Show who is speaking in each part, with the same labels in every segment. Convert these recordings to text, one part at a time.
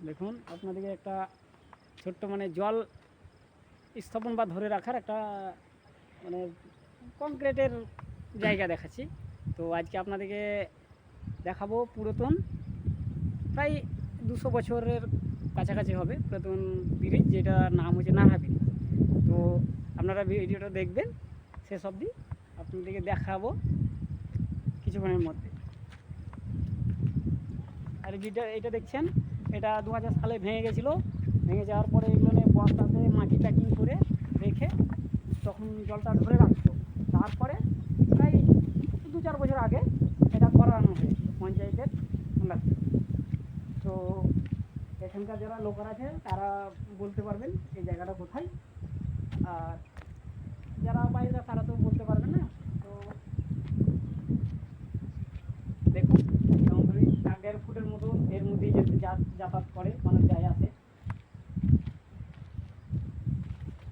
Speaker 1: দেখুন আপনাদেরকে একটা ছোট্ট মানে জল স্থাপন বা ধরে রাখার একটা মানে কংক্রিটের জায়গা দেখাচ্ছি। তো আজকে আপনাদেরকে দেখাবো পুরাতন প্রায় 200 বছরের কাছাকাছি হবে পুরাতন ব্রিজ, যেটার নাম হচ্ছে নারহা ব্রিজ। তো আপনারা ভিডিওটা দেখবেন শেষ অবধি, আপনাদেরকে দেখাবো কিছুক্ষণের মধ্যে। আর এটা দেখছেন, এটা 2000 সালে ভেঙে গেছিলো। ভেঙে যাওয়ার পরে এগুলো বস্তাতে মাটি প্যাকিং করে রেখে তখন জলটা ধরে রাখতো। তারপরে প্রায় 2-4 বছর আগে এটা করানো হয়েছিল পঞ্চায়েতের আন্ডারে। তো এখানকার যারা লোকাল আছে তারা বলতে পারবেন এই জায়গাটা কোথায়, আর যারা বাইরে তারা তো বলতে পারবেন না। তো দেখুন মোটামুটি 1.5 ফুটের মতো এর মধ্যেই যাতায়াত করে মানুষ যায় আসে।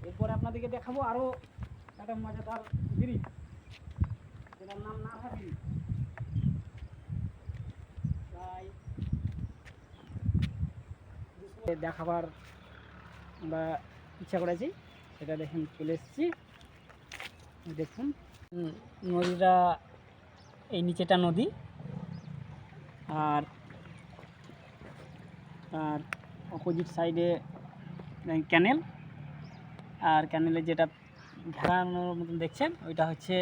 Speaker 1: এরপরে আপনাদেরকে দেখাবো আরও একটা মজাদার ব্রিজ, যেটার নাম নারহা ব্রিজ। প্রায় দেখাবার আমরা ইচ্ছা করেছি, সেটা দেখুন চলে এসেছি। দেখুন নদীটা, এই নিচেটা নদী, আর আর অপোজিট সাইডে ক্যানেল, আর ক্যানেলে যেটা ঘেরানোর মতন দেখছেন ওইটা হচ্ছে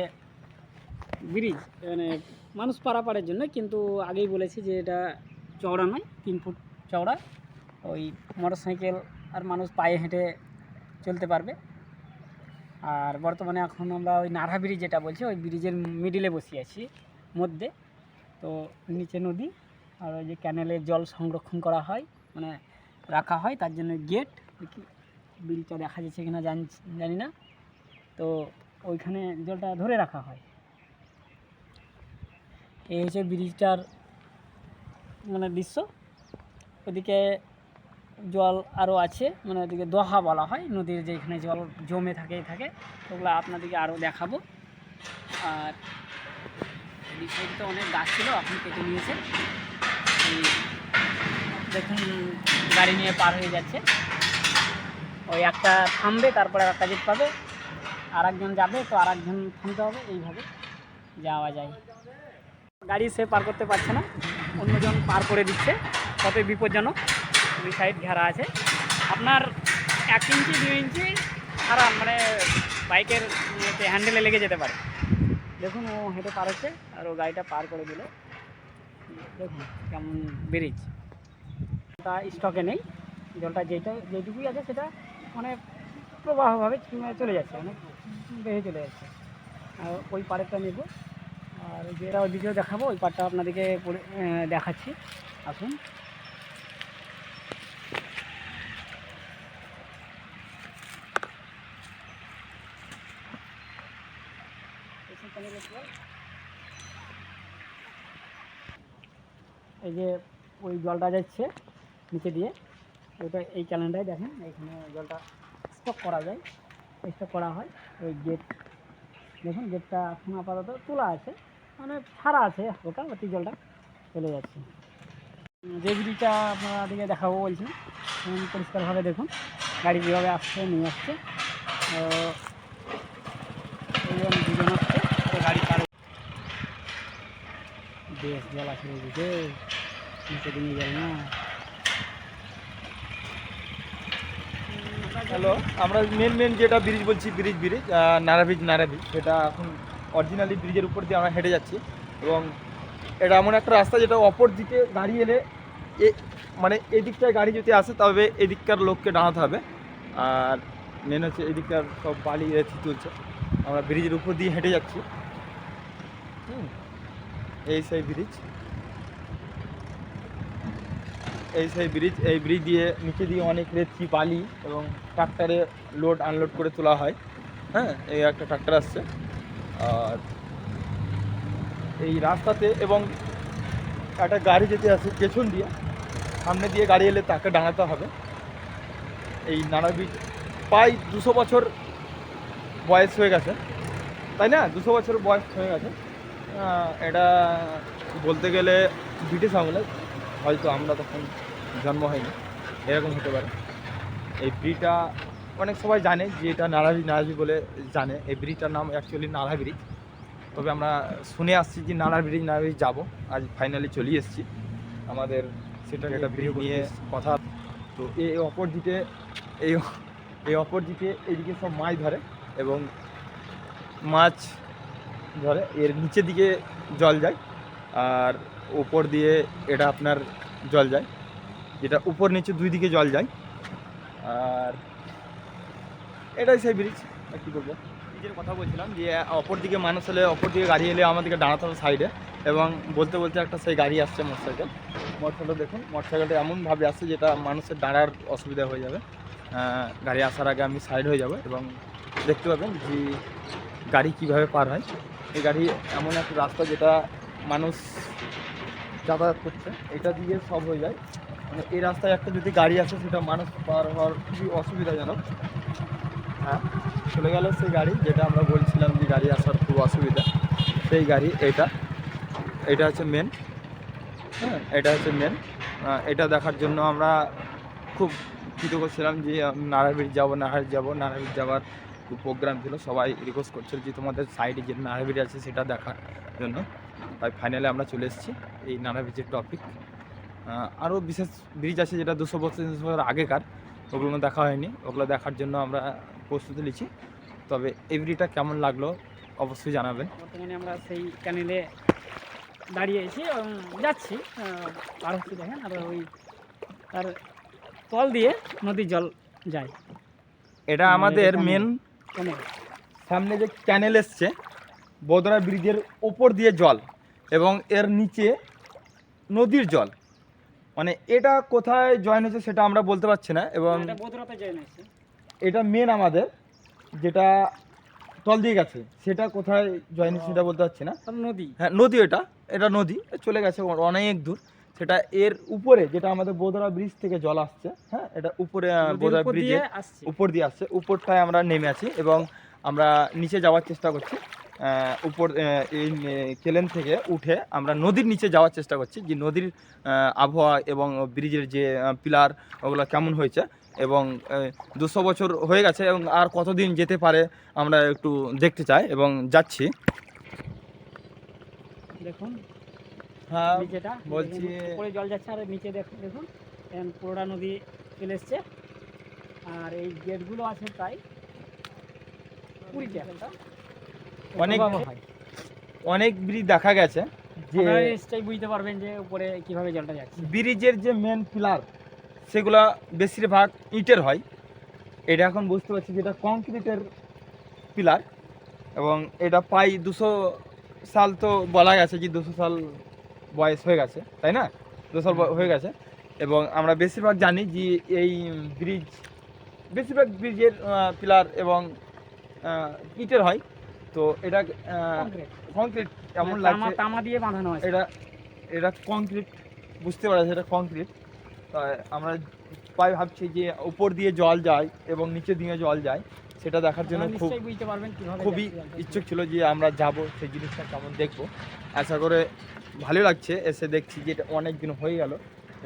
Speaker 1: ব্রিজ, মানে মানুষ পারাপারের জন্য। কিন্তু আগেই বলেছি যে এটা চওড়া নয়, 3 ফুট চওড়া। ওই মোটর সাইকেল আর মানুষ পায়ে হেঁটে চলতে পারবে। আর বর্তমানে এখন আমরা ওই নারহা ব্রিজ যেটা বলছি, ওই ব্রিজের মিডিলে বসে আছি মধ্যে। তো নিচে নদী, আর ওই যে ক্যানেলের জল সংরক্ষণ করা হয়, মানে রাখা হয়, তার জন্য গেট। ব্রিজটা দেখা যাচ্ছে কিনা জানি না। তো ওইখানে জলটা ধরে রাখা হয়। এই হচ্ছে ব্রিজটার মানে দৃশ্য। ওদিকে জল আরও আছে, মানে ওদিকে দোহা বলা হয়, নদীর যেখানে জল জমে থাকে ওগুলো আপনাদেরকে আরও দেখাবো। আর এই সাইডে তো অনেক গাছ ছিল, এখন কেটে নিয়েছে। এই দেখুন গাড়ি নিয়ে পার হয়ে যাচ্ছে, ওই একটা থামবে, তারপরে একটা জিপ পাবে, আর একজন যাবে, তো আর একজন থামতে হবে, এইভাবে যাওয়া যায়। গাড়ি সে পার করতে পারছে না, অন্যজন পার করে দিচ্ছে, কতই বিপজ্জনক। দুই সাইড ঘেরা আছে, আপনার 1 ইঞ্চি 2 ইঞ্চি আরাম, মানে বাইকের হ্যান্ডেলে লেগে যেতে পারে। দেখুন ও হেঁটে পার হচ্ছে, আর ও গাড়িটা পার করে দিল। দেখুন কেমন ব্রিজ, ওটা স্টকে নেই, জলটা যেটুকুই আছে সেটা মানে প্রবাহভাবে চলে যাচ্ছে, অনেক বেড়ে চলে যাচ্ছে। আর ওই পাড়েরটা নেব, আর যেটা ওইদিকেও দেখাবো, ওই পাড়টা আপনাদেরকে দেখাচ্ছি, আসুন। এই যে ওই জলটা যাচ্ছে নিচে দিয়ে, ওইটা এই ক্যালেন্ডারে দেখেন, এখানে জলটা স্টক করা যায়, স্টক করা হয়। ওই গেট দেখুন, গেটটা এখন আপাতত তোলা আছে, মানে ছাড়া আছে ওটা, অতি জলটা চলে যাচ্ছে। যে ব্রিজটা আপনাদেরকে দেখাবো বলছি, পরিষ্কারভাবে দেখুন গাড়ি যেভাবে আসছে নিয়ে আসছে। এইজন দুজন আসছে, তো গাড়ি পার বেশ জল আছে ওইদিকে, নিচে দিকে যায় না।
Speaker 2: হ্যালো, আমরা মেন যেটা ব্রিজ বলছি, ব্রিজ নারহা ব্রিজ, সেটা এখন অরিজিনালি ব্রিজের উপর দিয়ে আমরা হেঁটে যাচ্ছি। এবং এটা এমন একটা রাস্তা যেটা অপর দিকে গাড়ি এলে মানে এই দিকটায় গাড়ি যদি আসে তবে এদিককার লোককে দাঁড়াতে হবে। আর মেন হচ্ছে এদিককার সব বালি রেথি তুলছে, আমরা ব্রিজের উপর দিয়ে হেঁটে যাচ্ছি। এই সেই ব্রিজ, এই ব্রিজ দিয়ে নিচে দিয়ে অনেক রেতি বালি এবং ট্রাক্টরে লোড আনলোড করে তোলা হয়। হ্যাঁ, এই একটা ট্রাক্টর আসছে। আর এই রাস্তাতে এবং একটা গাড়ি যেতে আসে পেছন দিয়ে, সামনে দিয়ে গাড়ি এলে তাকে দাঁড়াতে হবে। এই নারহা ব্রিজ প্রায় 200 বছর বয়স হয়ে গেছে, তাই না? 200 বছর বয়স হয়ে গেছে। এটা বলতে গেলে ব্রিটিশ আমলে, হয়তো আমরা তখন জন্ম হয়নি। এরকম হতে পারে। এই ব্রিজটা অনেক সবাই জানে যে এটা নালা ব্রিজ বলে জানে। এই ব্রিজটার নাম অ্যাকচুয়ালি নালা ব্রিজ। তবে আমরা শুনে আসছি যে নালা ব্রিজ যাবো, আজ ফাইনালি চলে এসেছি। আমাদের সেটা একটা ব্রিজ নিয়ে কথা। তো এই অপোজিটে এই অপোজিটে এইদিকে সব মাছ ধরে এবং মাছ ধরে, এর নিচের দিকে জল যায় আর উপর দিয়ে এটা আপনার জল যায়, যেটা উপর নিচে দুই দিকে জল যায়। আর এটাই সেই ব্রিজ। কী করবো, ব্রিজের কথা বলছিলাম যে অপর দিকে মানুষ এলে, অপর দিকে গাড়ি এলে আমাদেরকে দাঁড়াতে হবে সাইডে। এবং বলতে বলতে একটা সেই গাড়ি আসছে মোটরসাইকেল দেখুন, মোটরসাইকেলটা এমনভাবে আসছে যেটা মানুষের দাঁড়ার অসুবিধা হয়ে যাবে। গাড়ি আসার আগে আমি সাইড হয়ে যাব এবং দেখতে পাবেন যে গাড়ি কিভাবে পার হয়। এই গাড়ি এমন একটা রাস্তা যেটা মানুষ যাতায়াত করছে, এটা দিয়ে সব হয়ে যায়। মানে এই রাস্তায় একটা যদি গাড়ি আসে সেটা মানুষ পার হওয়ার খুবই অসুবিধাজনক। হ্যাঁ, চলে গেল সেই গাড়ি যেটা আমরা বলছিলাম যে গাড়ি আসার খুব অসুবিধা। সেই গাড়ি এটা হচ্ছে মেন। হ্যাঁ, এটা হচ্ছে মেন। এটা দেখার জন্য আমরা খুব কৃতজ্ঞ ছিলাম যে নারায়ণবীর যাবো। নারায়ণবীর যাওয়ার খুব প্রোগ্রাম ছিল, সবাই রিকোয়েস্ট করছিল যে তোমাদের সাইডে যে নারায়ণবীর আছে সেটা দেখার জন্য। তাই ফাইনালি আমরা চলে এসেছি এই নারায়ণবীরের টপিক। আরও বিশেষ ব্রিজ আছে যেটা 200 বছর আগেকার, ওগুলো দেখা হয়নি। ওগুলো দেখার জন্য আমরা প্রস্তুতি নিচ্ছি। তবে এই ব্রিজটা কেমন লাগলো অবশ্যই জানাবেন।
Speaker 1: বর্তমানে আমরা সেই ক্যানেলে দাঁড়িয়েছি এবং যাচ্ছি, পার হচ্ছে দেখেন। আর ওই তার তল দিয়ে নদীর জল যায়।
Speaker 2: এটা আমাদের মেন
Speaker 1: ক্যানেল।
Speaker 2: সামনে যে ক্যানেল এসছে বদরা ব্রিজের ওপর দিয়ে জল এবং এর নিচে নদীর জল। মানে এটা কোথায় জয়েন হয়েছে সেটা আমরা বলতে পারছি না। এবং এটা মেন আমাদের যেটা তল দিয়ে গেছে সেটা কোথায় জয়েন হয়েছে সেটা বলতে পারছি না।
Speaker 1: নদী,
Speaker 2: হ্যাঁ নদী, এটা নদী চলে গেছে অনেক দূর। সেটা এর উপরে যেটা আমাদের বোদরা ব্রিজ থেকে জল আসছে। হ্যাঁ, এটা উপরে বোদরা ব্রিজের উপর দিয়ে আসছে। উপরটায় আমরা নেমে আছি এবং আমরা নিচে যাওয়ার চেষ্টা করছি। উপর এই কেলেন থেকে উঠে আমরা নদীর নিচে যাওয়ার চেষ্টা করছি যে নদীর আবহাওয়া এবং ব্রিজের যে পিলার ওগুলো কেমন হয়েছে। এবং 200 বছর হয়ে গেছে এবং আর কতদিন যেতে পারে আমরা একটু দেখতে চাই এবং যাচ্ছি।
Speaker 1: দেখুন,
Speaker 2: হ্যাঁ
Speaker 1: নিচেটা
Speaker 2: বলছি,
Speaker 1: উপরে জল যাচ্ছে আর নিচে দেখুন পুরোটা নদী চলে এসছে। আর এই গেটগুলো আছে প্রায় 20টা।
Speaker 2: অনেক ব্রিজ দেখা গেছে যে
Speaker 1: নিশ্চয়ই বুঝতে পারবেন যে উপরে কিভাবে জলটা যাচ্ছে।
Speaker 2: ব্রিজের যে মেন পিলার সেগুলা বেশিরভাগ ইটের হয়। এটা এখন বুঝতে পারছি যেটা কংক্রিটের পিলার এবং এটা প্রায় 200 সাল তো বলা গেছে যে 200 সাল বয়স হয়ে গেছে, তাই না? 200 সাল হয়ে গেছে। এবং আমরা বেশিরভাগ জানি যে এই বেশিরভাগ ব্রিজের পিলার এবং ইটের হয়। তো এটা কংক্রিট এমন লাগছে,
Speaker 1: তামা দিয়ে বাঁধানো আছে।
Speaker 2: এটা কংক্রিট, বুঝতে পারা যাচ্ছে এটা কংক্রিট। আমরা প্রায় ভাবছি যে উপর দিয়ে জল যায় এবং নিচে দিয়ে জল যায়, সেটা দেখার জন্য খুবই ইচ্ছুক ছিল যে আমরা যাব, সেই জিনিসটা কেমন দেখবো। আশা করে ভালো লাগছে এসে দেখছি যে এটা অনেক দিন হয়ে গেল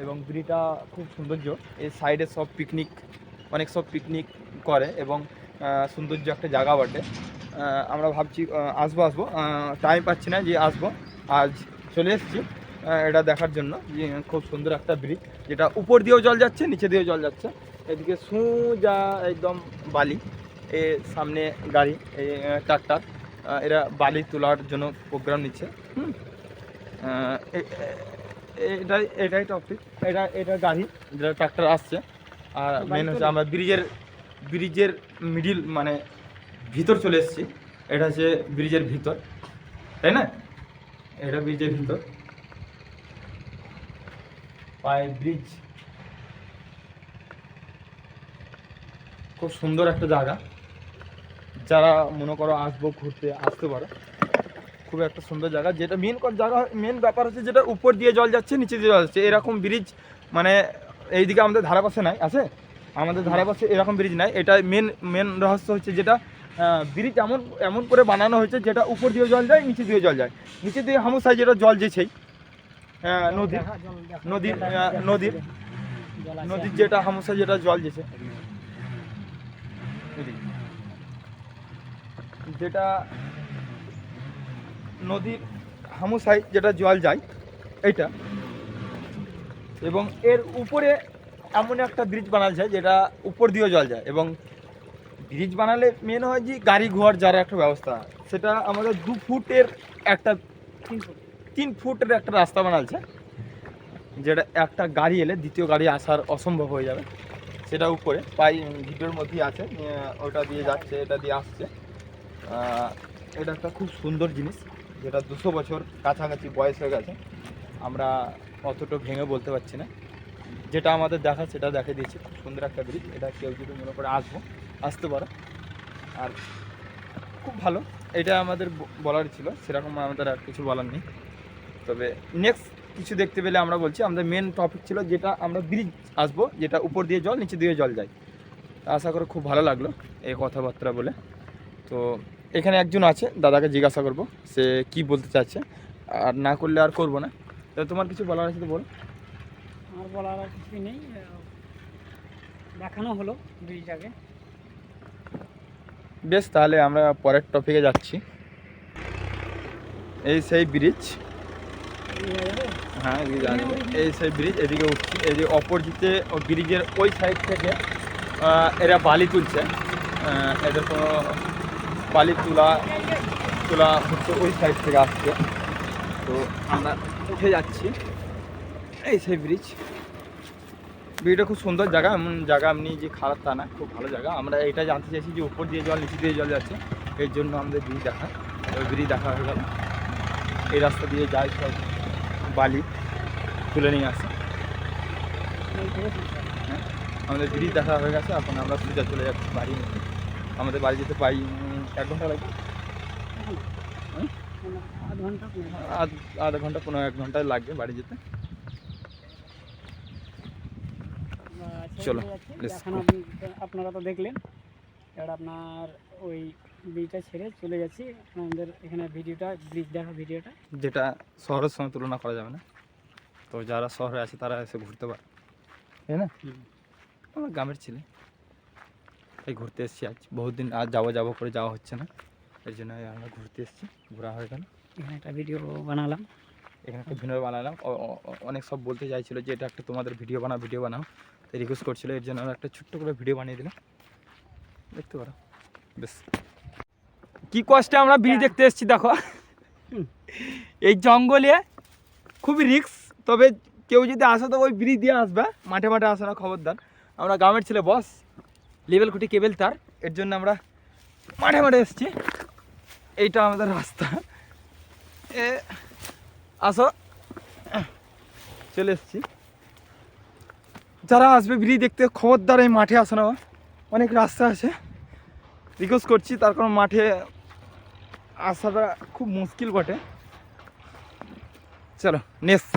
Speaker 2: এবং ব্রিজটা খুব সৌন্দর্য। এই সাইডে সব অনেক পিকনিক করে এবং সৌন্দর্য একটা জায়গা বটে। আমরা ভাবছি আসবো, টাইম পাচ্ছি না যে আসবো। আজ চলে এসেছি এটা দেখার জন্য যে খুব সুন্দর একটা ব্রিজ যেটা উপর দিয়েও জল যাচ্ছে, নিচে দিয়েও জল যাচ্ছে। এদিকে সোজা একদম বালি, এর সামনে গাড়ি, এই ট্রাক্টর, এরা বালি তোলার জন্য প্রোগ্রাম নিচ্ছে। এটাই টপিক, এটা গাড়ি যেটা ট্রাক্টর আসছে। আর মেন হচ্ছে আমরা ব্রিজের মিডিল মানে ভিতর চলে এসেছি। এটা হচ্ছে ব্রিজের ভিতর, তাই না? এটা ব্রিজের ভিতর, পায়ে ব্রিজ। খুব সুন্দর একটা জায়গা, যারা মনে করো আসবো ঘুরতে আসতে পারো। খুব একটা সুন্দর জায়গা, যেটা মেন ব্যাপার হচ্ছে যেটা উপর দিয়ে জল যাচ্ছে, নিচে দিয়ে জল যাচ্ছে। এরকম ব্রিজ মানে এইদিকে আমাদের ধারে পাশে নাই, আছে আমাদের ধারে পাশে এরকম ব্রিজ নাই। এটা মেন রহস্য হচ্ছে যেটা ব্রিজ এমন করে বানানো হয়েছে যেটা উপর দিয়ে জল যায়, নিচে দিয়ে জল যায়। নিচে দিয়ে হামুসাই যেটা জল যেছেই নদীর
Speaker 1: জল আছে
Speaker 2: নদীর
Speaker 1: এখন।
Speaker 2: যেটা হামসা যেটা জল যেছে যেটা নদীর হামুসায় যেটা জল যায় এইটা, এবং এর উপরে এমন একটা ব্রিজ বানাচ্ছে যেটা উপর দিয়েও জল যায়। এবং ব্রিজ বানালে মেন হয় যে গাড়ি ঘোড়ার যার একটা ব্যবস্থা, সেটা আমাদের 2 ফুটের একটা 3 ফুটের একটা রাস্তা বানাচ্ছে, যেটা একটা গাড়ি এলে দ্বিতীয় গাড়ি আসার অসম্ভব হয়ে যাবে। সেটা উপরে পাই ভিডিওর মধ্যেই আছে, ওটা দিয়ে যাচ্ছে, এটা দিয়ে আসছে। এটা একটা খুব সুন্দর জিনিস, যেটা 200 বছর কাছাকাছি বয়স হয়ে গেছে। আমরা অতটা ভেঙে বলতে পারছি না, যেটা আমাদের দেখা সেটা দেখে দিয়েছি। খুব সুন্দর একটা ব্রিজ, এটা কেউ যদি মনে করে আসতে পারো। আর খুব ভালো, এটা আমাদের বলার ছিল, সেরকম আমাদের আর কিছু বলার নেই। তবে নেক্সট কিছু দেখতে পেলে আমরা বলছি। আমাদের মেন টপিক ছিল যেটা আমরা ব্রিজ আসবো, যেটা উপর দিয়ে জল নিচে দিয়ে জল যায়। আশা করে খুব ভালো লাগলো এই কথাবার্তা বলে। তো এখানে একজন আছে, দাদাকে জিজ্ঞাসা করব সে কি বলতে চাচ্ছে, আর না করলে আর করবো না। তো তোমার কিছু বলার আছে তো বল।
Speaker 1: আমার বলার আর কিছুই নেই, দেখানো হলো ব্রিজটাকে।
Speaker 2: বেশ, তাহলে আমরা পরের টপিকে যাচ্ছি। এই সেই ব্রিজ, হ্যাঁ এদিকে আসবে। এই সেই ব্রিজ, এদিকে উঠছি। এই যে অপোজিটে ব্রিজের ওই সাইড থেকে এরা বালি তুলছে। এদের কোনো বালি তোলা হচ্ছে ওই সাইড থেকে আসছে। তো আমরা উঠে যাচ্ছি। এই সেই ব্রিজটা খুব সুন্দর জায়গা, এমন জায়গা এমনি যে খারাপ তা না, খুব ভালো জায়গা। আমরা এটা জানতে চাইছি যে উপর দিয়ে জল নিচে দিয়ে জল যাচ্ছে, এর জন্য আমাদের ব্রিজ দেখা। ওই ব্রিজ দেখা হয়ে গেল, এই রাস্তা দিয়ে যায় সব বালি তুলে নিয়ে আসে। হ্যাঁ, আমাদের ব্রিজ দেখা হয়ে গেছে। এখন আমরা সোজা চলে যাচ্ছি বাড়ি। আমাদের বাড়ি যেতে প্রায় 1 ঘন্টা লাগবে,
Speaker 1: আধ ঘন্টা
Speaker 2: আধা ঘন্টা 1 ঘন্টায় লাগবে বাড়ি যেতে। চলো, let's
Speaker 1: দেখানো
Speaker 2: go.
Speaker 1: আপনারা তো দেখলেন। এবার আপনার ওই ব্রিজটা ছেড়ে চলে যাচ্ছি আমাদের এখানে ব্রিজ দেখা ভিডিওটা।
Speaker 2: যেটা শহরের সঙ্গে তুলনা করা যাবে না। তো যারা শহরে আছে তারা এসে ঘুরতে পারে, তাই না? আমরা গ্রামের ছেলে, তাই ঘুরতে এসেছি আজ। বহুত দিন আজ যাবো করে যাওয়া হচ্ছে না, এর জন্য আমরা ঘুরতে এসেছি। ঘোরা হয়ে গেল,
Speaker 1: এখানে একটা ভিডিও বানালাম।
Speaker 2: এখানে একটা ভিডিও বানালাম। অনেক সব বলতে চাইছিলো যে এটা একটা তোমাদের ভিডিও বানাও, তাই রিকোয়েস্ট করছিলো, এর জন্য আমরা একটা ছোট্ট করে ভিডিও বানিয়ে দিলাম, দেখতে পারো। বেশ, কি কষ্টে আমরা ব্রিজ দেখতে এসেছি দেখো। এই জঙ্গলে খুবই রিস্ক, তবে কেউ যদি আসো তো ওই ব্রিজ দিয়ে আসবে, মাঠে আসো না, খবরদার। আমরা গ্রামের ছেলে বস, লেভেল খুঁটি কেবল তার, এর জন্য আমরা মাঠে এসেছি। এইটা আমাদের রাস্তা, আসো, চলে এসেছি। যারা আসবে ব্রিজ দেখতে খবরদার এই মাঠে আসো না, অনেক রাস্তা আছে, রিকোয়েস্ট করছি। তার কারণ মাঠে আসাটা খুব মুশকিল বটে। চলো নেক্সট